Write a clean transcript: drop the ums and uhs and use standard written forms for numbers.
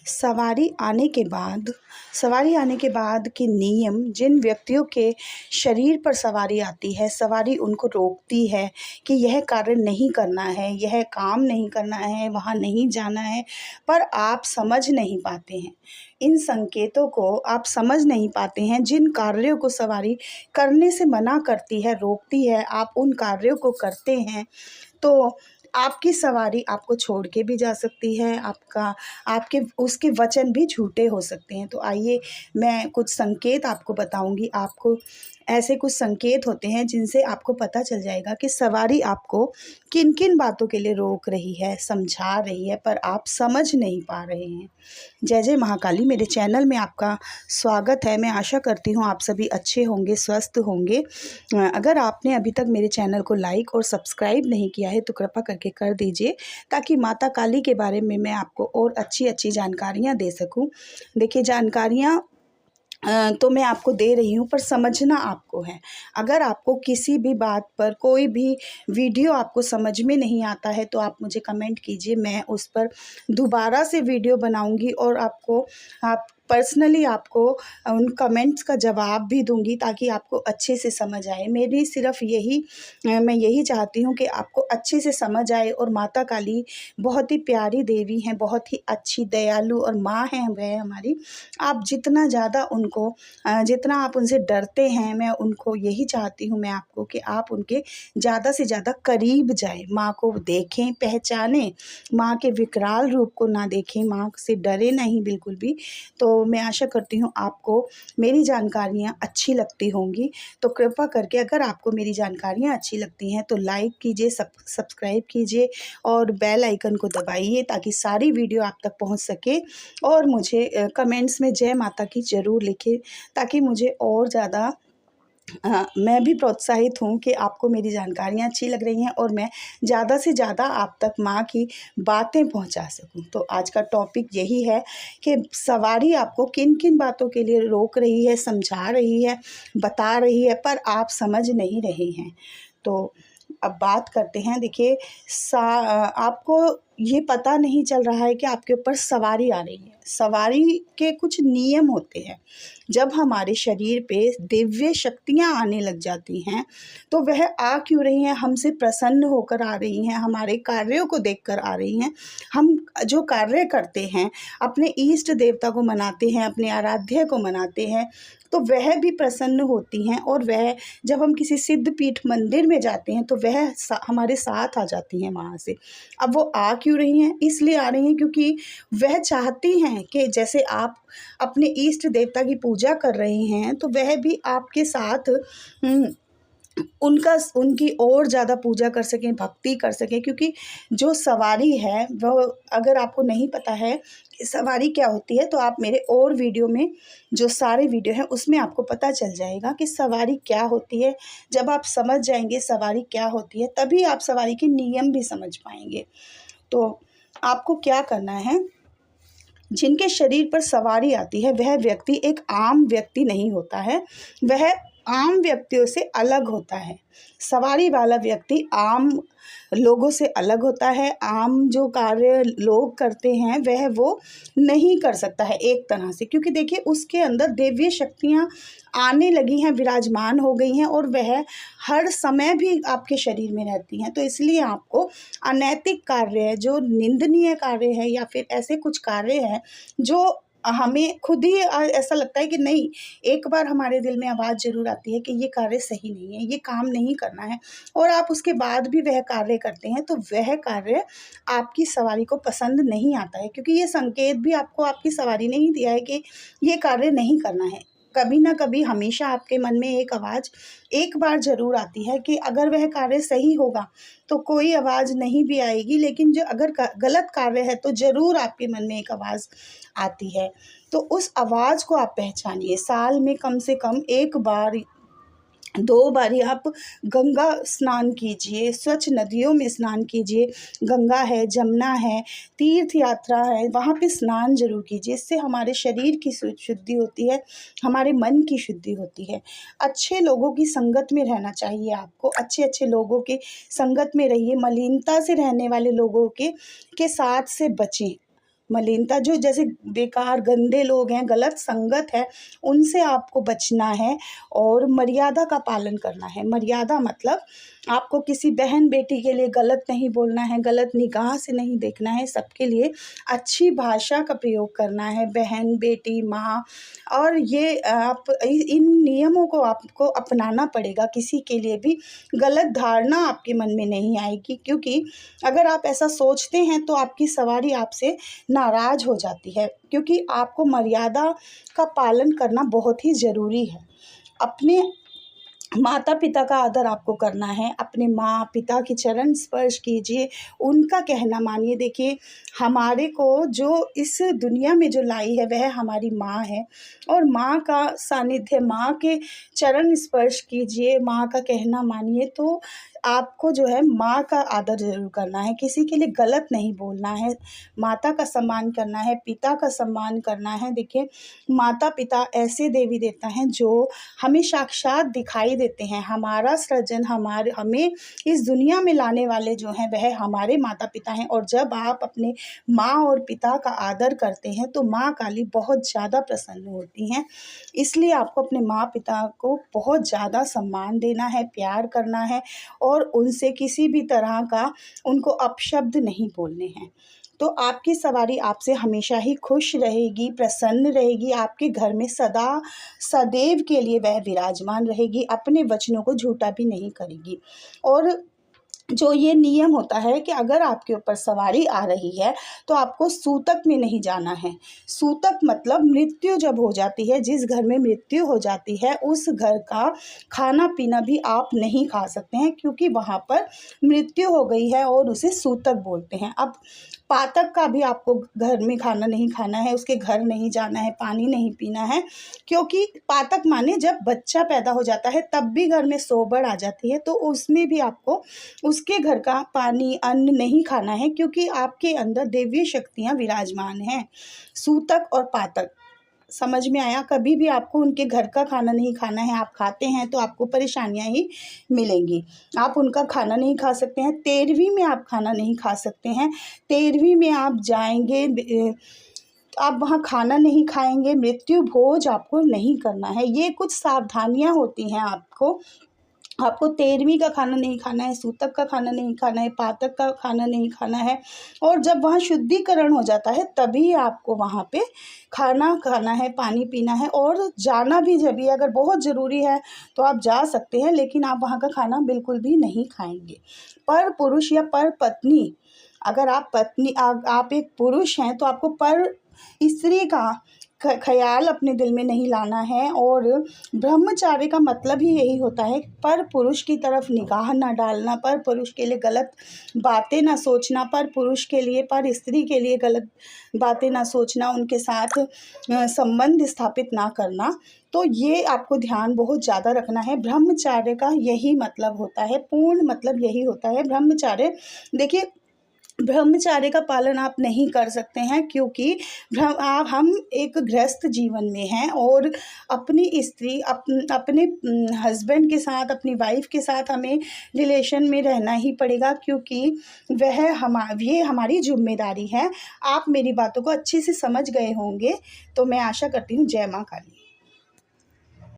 सवारी आने के बाद के नियम, जिन व्यक्तियों के शरीर पर सवारी आती है, सवारी उनको रोकती है कि यह कार्य नहीं करना है, यह काम नहीं करना है, वहाँ नहीं जाना है, पर आप समझ नहीं पाते हैं। इन संकेतों को आप समझ नहीं पाते हैं, जिन कार्यों को सवारी करने से मना करती है, रोकती है, आप उन कार्यों को करते हैं तो आपकी सवारी आपको छोड़ के भी जा सकती है, आपके उसके वचन भी झूठे हो सकते हैं। तो आइए मैं कुछ संकेत आपको बताऊँगी। आपको ऐसे कुछ संकेत होते हैं जिनसे आपको पता चल जाएगा कि सवारी आपको किन-किन बातों के लिए रोक रही है, समझा रही है, पर आप समझ नहीं पा रहे हैं। जय जय महाकाली, मेरे चैनल में आपका स्वागत है। मैं आशा करती हूँ आप सभी अच्छे होंगे, स्वस्थ होंगे। अगर आपने अभी तक मेरे चैनल को लाइक और सब्सक्राइब नहीं किया है तो कृपा करके कर दीजिए, ताकि माता काली के बारे में मैं आपको और अच्छी जानकारियाँ दे सकूँ। देखिए, जानकारियाँ तो मैं आपको दे रही हूँ, पर समझना आपको है। अगर आपको किसी भी बात पर कोई भी वीडियो आपको समझ में नहीं आता है तो आप मुझे कमेंट कीजिए, मैं उस पर दोबारा से वीडियो बनाऊँगी और आप पर्सनली आपको उन कमेंट्स का जवाब भी दूँगी, ताकि आपको अच्छे से समझ आए। मेरी सिर्फ़ मैं यही चाहती हूँ कि आपको अच्छे से समझ आए। और माता काली बहुत ही प्यारी देवी हैं, बहुत ही अच्छी, दयालु और माँ हैं वह हमारी। आप जितना आप उनसे डरते हैं, मैं उनको यही चाहती हूँ मैं आपको कि आप उनके ज़्यादा से ज़्यादा करीब जाएँ, माँ को देखें, पहचानें, माँ के विकराल रूप को ना देखें, माँ से डरे नहीं बिल्कुल भी। तो मैं आशा करती हूँ आपको मेरी जानकारियाँ अच्छी लगती होंगी। तो कृपा करके अगर आपको मेरी जानकारियाँ अच्छी लगती हैं तो लाइक कीजिए, सब्सक्राइब कीजिए और बेल आइकन को दबाइए, ताकि सारी वीडियो आप तक पहुँच सके। और मुझे कमेंट्स में जय माता की ज़रूर लिखें, ताकि मुझे और ज़्यादा मैं भी प्रोत्साहित हूँ कि आपको मेरी जानकारियाँ अच्छी लग रही हैं और मैं ज़्यादा से ज़्यादा आप तक माँ की बातें पहुँचा सकूँ। तो आज का टॉपिक यही है कि सवारी आपको किन-किन बातों के लिए रोक रही है, समझा रही है, बता रही है, पर आप समझ नहीं रहे हैं। तो अब बात करते हैं। देखिए, आपको ये पता नहीं चल रहा है कि आपके ऊपर सवारी आ रही है। सवारी के कुछ नियम होते हैं। जब हमारे शरीर पे दिव्य शक्तियाँ आने लग जाती हैं, तो वह आ क्यों रही हैं? हमसे प्रसन्न होकर आ रही हैं, हमारे कार्यों को देखकर आ रही हैं। हम जो कार्य करते हैं, अपने इष्ट देवता को मनाते हैं, अपने आराध्य को मनाते हैं, तो वह भी प्रसन्न होती हैं। और वह जब हम किसी सिद्ध पीठ मंदिर में जाते हैं तो वह हमारे साथ आ जाती हैं वहाँ से। अब वो आ क्यों रही हैं? इसलिए आ रही हैं क्योंकि वह चाहती हैं कि जैसे आप अपने इष्ट देवता की पूजा कर रहे हैं, तो वह भी आपके साथ उनकी और ज़्यादा पूजा कर सकें, भक्ति कर सकें। क्योंकि जो सवारी है, वह अगर आपको नहीं पता है कि सवारी क्या होती है, तो आप मेरे और वीडियो में, जो सारे वीडियो हैं, उसमें आपको पता चल जाएगा कि सवारी क्या होती है। जब आप समझ जाएंगे सवारी क्या होती है, तभी आप सवारी के नियम भी समझ पाएंगे। तो आपको क्या करना है, जिनके शरीर पर सवारी आती है, वह व्यक्ति एक आम व्यक्ति नहीं होता है, वह आम व्यक्तियों से अलग होता है। सवारी वाला व्यक्ति आम लोगों से अलग होता है। आम जो कार्य लोग करते हैं वह वो नहीं कर सकता है एक तरह से, क्योंकि देखिए उसके अंदर दिव्य शक्तियाँ आने लगी हैं, विराजमान हो गई हैं, और वह हर समय भी आपके शरीर में रहती हैं। तो इसलिए आपको अनैतिक कार्य है, जो निंदनीय कार्य है, या फिर ऐसे कुछ कार्य हैं जो हमें खुद ही ऐसा लगता है कि नहीं, एक बार हमारे दिल में आवाज़ ज़रूर आती है कि ये कार्य सही नहीं है, ये काम नहीं करना है, और आप उसके बाद भी वह कार्य करते हैं, तो वह कार्य आपकी सवारी को पसंद नहीं आता है। क्योंकि ये संकेत भी आपको आपकी सवारी ने ही दिया है कि ये कार्य नहीं करना है। कभी ना कभी हमेशा आपके मन में एक आवाज़ एक बार ज़रूर आती है कि अगर वह कार्य सही होगा तो कोई आवाज़ नहीं भी आएगी, लेकिन जो अगर गलत कार्य है तो ज़रूर आपके मन में एक आवाज़ आती है। तो उस आवाज़ को आप पहचानिए। साल में कम से कम 1 बार, 2 बारी आप गंगा स्नान कीजिए, स्वच्छ नदियों में स्नान कीजिए। गंगा है, जमुना है, तीर्थ यात्रा है, वहाँ पे स्नान ज़रूर कीजिए। इससे हमारे शरीर की शुद्धि होती है, हमारे मन की शुद्धि होती है। अच्छे लोगों की संगत में रहना चाहिए आपको, अच्छे लोगों के संगत में रहिए। मलिनता से रहने वाले लोगों के साथ से बचें। मलिनता, जो जैसे बेकार गंदे लोग हैं, गलत संगत है, उनसे आपको बचना है और मर्यादा का पालन करना है। मर्यादा मतलब आपको किसी बहन बेटी के लिए गलत नहीं बोलना है, गलत निगाह से नहीं देखना है, सबके लिए अच्छी भाषा का प्रयोग करना है, बहन बेटी माँ। और ये आप इन नियमों को आपको अपनाना पड़ेगा, किसी के लिए भी गलत धारणा आपके मन में नहीं आएगी, क्योंकि अगर आप ऐसा सोचते हैं तो आपकी सवारी आपसे नाराज़ हो जाती है, क्योंकि आपको मर्यादा का पालन करना बहुत ही ज़रूरी है। अपने माता पिता का आदर आपको करना है, अपने माँ पिता के चरण स्पर्श कीजिए, उनका कहना मानिए। देखिए, हमारे को जो इस दुनिया में जो लाई है वह हमारी माँ है, और माँ का सानिध्य, माँ के चरण स्पर्श कीजिए, माँ का कहना मानिए। तो आपको जो है माँ का आदर ज़रूर करना है, किसी के लिए गलत नहीं बोलना है, माता का सम्मान करना है, पिता का सम्मान करना है। देखिए, माता पिता ऐसे देवी देवता हैं जो हमें साक्षात दिखाई देते हैं। हमारा सृजन, हमें इस दुनिया में लाने वाले जो हैं वह हमारे माता पिता हैं। और जब आप अपने माँ और पिता का आदर करते हैं तो माँ काली बहुत ज़्यादा प्रसन्न होती हैं। इसलिए आपको अपने माँ पिता को बहुत ज़्यादा सम्मान देना है, प्यार करना है, और उनसे किसी भी तरह का उनको अपशब्द नहीं बोलने हैं। तो आपकी सवारी आपसे हमेशा ही खुश रहेगी, प्रसन्न रहेगी, आपके घर में सदा सदैव के लिए वह विराजमान रहेगी, अपने वचनों को झूठा भी नहीं करेगी। और जो ये नियम होता है कि अगर आपके ऊपर सवारी आ रही है तो आपको सूतक में नहीं जाना है। सूतक मतलब मृत्यु जब हो जाती है, जिस घर में मृत्यु हो जाती है उस घर का खाना पीना भी आप नहीं खा सकते हैं, क्योंकि वहाँ पर मृत्यु हो गई है और उसे सूतक बोलते हैं। अब पातक का भी आपको घर में खाना नहीं खाना है, उसके घर नहीं जाना है, पानी नहीं पीना है, क्योंकि पातक माने जब बच्चा पैदा हो जाता है तब भी घर में सोबड़ आ जाती है, तो उसमें भी आपको उसके घर का पानी अन्न नहीं खाना है, क्योंकि आपके अंदर देवी शक्तियाँ विराजमान हैं। सूतक और पातक समझ में आया? कभी भी आपको उनके घर का खाना नहीं खाना है, आप खाते हैं तो आपको परेशानियां ही मिलेंगी। आप उनका खाना नहीं खा सकते हैं। 13वीं में आप खाना नहीं खा सकते हैं। 13वीं में आप जाएंगे, आप वहाँ खाना नहीं खाएंगे, मृत्यु भोज आपको नहीं करना है। ये कुछ सावधानियां होती हैं आपको 13वीं का खाना नहीं खाना है, सूतक का खाना नहीं खाना है, पातक का खाना नहीं खाना है। और जब वहाँ शुद्धिकरण हो जाता है तभी आपको वहाँ पे खाना खाना है, पानी पीना है, और जाना भी जब भी अगर बहुत ज़रूरी है तो आप जा सकते हैं, लेकिन आप वहाँ का खाना बिल्कुल भी नहीं खाएंगे। पर पुरुष या पर पत्नी, अगर आप आप एक पुरुष हैं तो आपको पर स्त्री का ख्याल अपने दिल में नहीं लाना है। और ब्रह्मचार्य का मतलब ही यही होता है, पर पुरुष की तरफ निगाह ना डालना, पर पुरुष के लिए गलत बातें ना सोचना, पर पुरुष के लिए, पर स्त्री के लिए गलत बातें ना सोचना, उनके साथ संबंध स्थापित ना करना। तो ये आपको ध्यान बहुत ज़्यादा रखना है। ब्रह्मचार्य का यही मतलब होता है, पूर्ण मतलब यही होता है ब्रह्मचार्य। देखिए, ब्रह्मचार्य का पालन आप नहीं कर सकते हैं, क्योंकि हम एक गृहस्थ जीवन में हैं, और अपनी स्त्री अपने हस्बैंड के साथ, अपनी वाइफ के साथ हमें रिलेशन में रहना ही पड़ेगा, क्योंकि ये हमारी जिम्मेदारी है। आप मेरी बातों को अच्छे से समझ गए होंगे, तो मैं आशा करती हूँ। जय माँ काली।